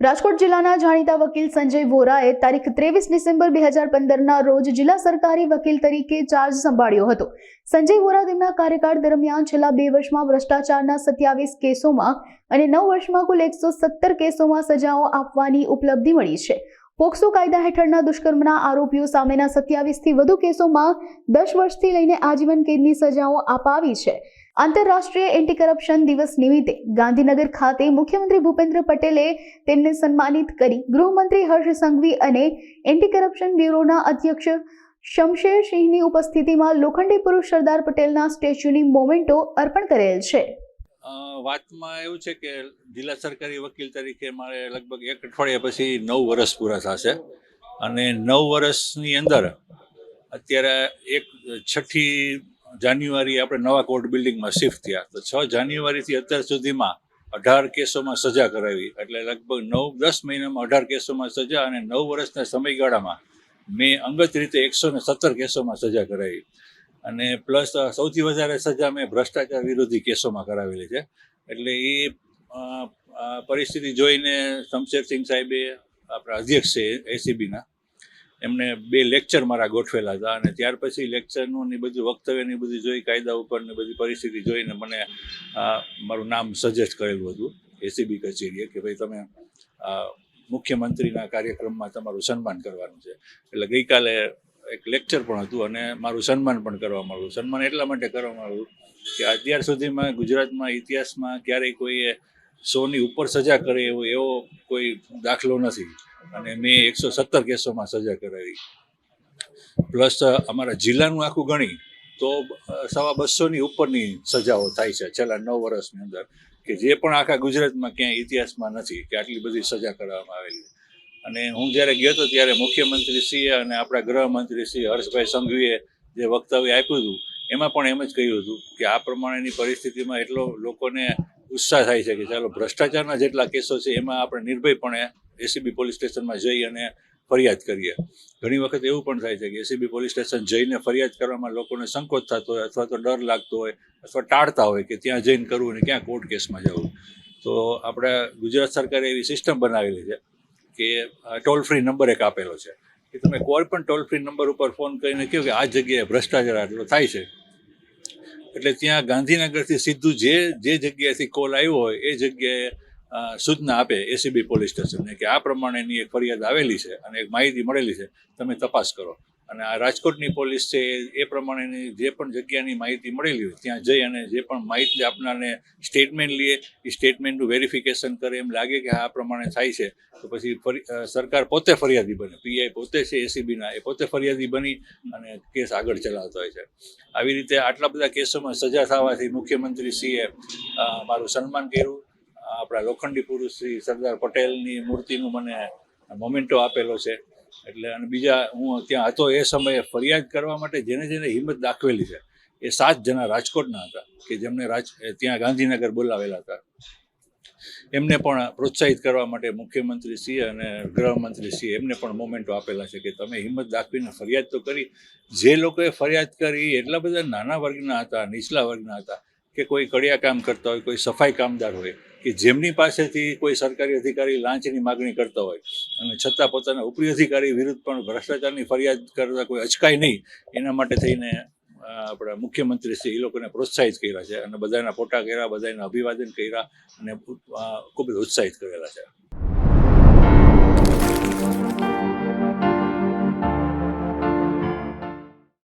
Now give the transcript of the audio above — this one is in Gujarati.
રાજકોટ જિલ્લાના જાણીતા વકીલ સંજય વોરાએ તારીખ 23 ડિસેમ્બર 2015ના રોજ જિલ્લા સરકારી વકીલ તરીકે ચાર્જ સંભાળ્યો હતો। સંજય વોરા તેમના કાર્યકાળ દરમિયાન છેલ્લા 2 વર્ષમાં ભ્રષ્ટાચારના 27 કેસોમાં અને 9 વર્ષમાં કુલ 117 કેસોમાં સજાઓ આપવાની ઉપલબ્ધિ મળી છે। પોક્સો કાયદા હેઠળના દુષ્કર્મના આરોપીઓ સામેના 27થી વધુ કેસોમાં 10 વર્ષથી લઈને આજીવન કેદની સજાઓ અપાવી છે। આંતરરાષ્ટ્રીય એન્ટી કરપ્શન દિવસ નિમિત્તે ગાંધીનગર ખાતે મુખ્યમંત્રી ભૂપેન્દ્ર પટેલે તેમને સન્માનિત કરી ગૃહમંત્રી હર્ષ સંઘવી અને એન્ટી કરપ્શન બ્યુરોના અધ્યક્ષ શમશેર સિંહની ઉપસ્થિતિમાં લોખંડી પુરુષ સરદાર પટેલના સ્ટેચ્યુની મોમેન્ટો અર્પણ કરેલ છે। વાતમાં એવું છે કે જિલ્લા સરકારી વકીલ તરીકે મારે લગભગ 1 અઠવાડિયા પછી 9 વર્ષ પૂરા થશે અને 9 વર્ષની અંદર અત્યારે 6 જાન્યુઆરી આપણે નવા કોર્ટ બિલ્ડિંગમાં શિફ્ટ થયા તો 6 જાન્યુઆરીથી અત્યાર સુધીમાં 18 કેસોમાં સજા કરાવી, એટલે લગભગ 9-10 મહિનામાં 18 કેસોમાં સજા અને 9 વર્ષના સમયગાળામાં મેં અંગત રીતે 117 કેસોમાં સજા કરાવી અને પ્લસ સૌથી વધારે સજા મેં ભ્રષ્ટાચાર વિરોધી કેસોમાં કરાવેલી છે। એટલે એ પરિસ્થિતિ જોઈને શમશેરસિંહ સાહેબે આપણા અધ્યક્ષ છે એસીબીના એમને 2 લેક્ચર મારા ગોઠવેલા હતા અને ત્યાર પછી લેક્ચરનું ને બધું વક્તવ્યની બધું જોઈ કાયદા ઉપરની બધી પરિસ્થિતિ જોઈને મને મારું નામ સજેસ્ટ કરેલું હતું એસીબી કચેરીએ કે ભાઈ તમે મુખ્યમંત્રીના કાર્યક્રમમાં તમારું સન્માન કરવાનું છે। એટલે ગઈકાલે એક લેક્ચર પણ હતું અને મારું સન્માન પણ કરવામાં આવ્યું। સન્માન એટલા માટે કરવામાં આવ્યું કે અત્યાર સુધીમાં ગુજરાતમાં ઇતિહાસમાં ક્યારેય કોઈએ 100ની ઉપર સજા કરે એવો કોઈ દાખલો નથી અને મેં 117 કેસોમાં સજા કરાવી। પ્લસ અમારા જિલ્લાનું આખું ગણી તો 250ની ઉપરની સજાઓ થાય છે છેલ્લા 9 વર્ષની અંદર કે જે પણ આખા ગુજરાતમાં ક્યાંય ઇતિહાસમાં નથી કે આટલી બધી સજા કરવામાં આવેલી। અને હું જ્યારે ગયો હતો ત્યારે મુખ્યમંત્રીશ્રીએ અને આપણા ગૃહમંત્રી શ્રી હર્ષભાઈ સંઘવીએ જે વક્તવ્ય આપ્યું હતું એમાં પણ એમ જ કહ્યું હતું કે આ પ્રમાણેની પરિસ્થિતિમાં એટલો લોકોને ઉત્સાહ થાય છે કે ચાલો ભ્રષ્ટાચારના જેટલા કેસો છે એમાં આપણે નિર્ભયપણે એસીબી પોલીસ સ્ટેશનમાં જઈ અને ફરિયાદ કરીએ। ઘણી વખત એવું પણ થાય છે કે એસીબી પોલીસ સ્ટેશન જઈને ફરિયાદ કરવામાં લોકોને સંકોચ થતો હોય અથવા તો ડર લાગતો હોય અથવા ટાળતા હોય કે ત્યાં જઈને કરવું અને ક્યાં કોર્ટ કેસમાં જવું। તો આપણે ગુજરાત સરકારે એવી સિસ્ટમ બનાવેલી છે કે ટોલ ફ્રી નંબર એક આપેલો છે કે તમે કોઈ પણ ટોલ ફ્રી નંબર ઉપર ફોન કરીને કહો કે આ જગ્યાએ ભ્રષ્ટાચાર આટલો થાય છે એટલે ત્યાં ગાંધીનગરથી સીધું જે જગ્યાએથી કોલ આવ્યો હોય એ જગ્યાએ સૂચના આપે એસીબી પોલીસ સ્ટેશનને કે આ પ્રમાણેની એક ફરિયાદ આવેલી છે અને એક માહિતી મળેલી છે, તમે તપાસ કરો। અને આ રાજકોટની પોલીસ છે એ પ્રમાણેની જે પણ જગ્યાની માહિતી મળેલી હોય ત્યાં જઈ અને જે પણ માહિતી આપનારને સ્ટેટમેન્ટ લે એ સ્ટેટમેન્ટનું વેરિફિકેશન કરે, એમ લાગે કે આ પ્રમાણે થાય છે તો પછી સરકાર પોતે ફરિયાદી બને, પીઆઈ પોતે છે એસીબીના એ પોતે ફરિયાદી બની અને કેસ આગળ ચલાવતો હોય છે। આવી રીતે આટલા બધા કેસોમાં સજા થવાથી મુખ્યમંત્રીશ્રીએ મારું સન્માન કર્યું। આપણા લોખંડી પુરુષ શ્રી સરદાર પટેલની મૂર્તિનું મને મોમેન્ટો આપેલો છે। એટલે અને બીજા હું ત્યાં હતો એ સમયે ફરિયાદ કરવા માટે જેને હિંમત દાખવેલી છે એ 7 જણા રાજકોટના હતા કે જેમને ત્યાં ગાંધીનગર બોલાવેલા હતા। એમને પણ પ્રોત્સાહિત કરવા માટે મુખ્યમંત્રીશ્રીએ અને ગૃહમંત્રીશ્રીએ એમને પણ મોમેન્ટો આપેલા છે કે તમે હિંમત દાખવીને ફરિયાદ તો કરી। જે લોકોએ ફરિયાદ કરી એટલા બધા નાના વર્ગના હતા, નીચલા વર્ગના હતા કે કોઈ કડિયા કામ કરતા હોય, કોઈ સફાઈ કામદાર હોય કે જેમની પાસેથી કોઈ સરકારી અધિકારી લાંચની માગણી કરતા હોય અને છતાં પોતાના ઉપરી અધિકારી વિરુદ્ધ પણ ભ્રષ્ટાચારની ફરિયાદ કરતા કોઈ અચકાય નહીં એના માટે થઈને આપણા મુખ્યમંત્રીશ્રી એ લોકોને પ્રોત્સાહિત કર્યા છે અને બધાના ફોટા કર્યા, બધાને અભિવાદન કર્યા અને ખૂબ જ ઉત્સાહિત કરેલા છે।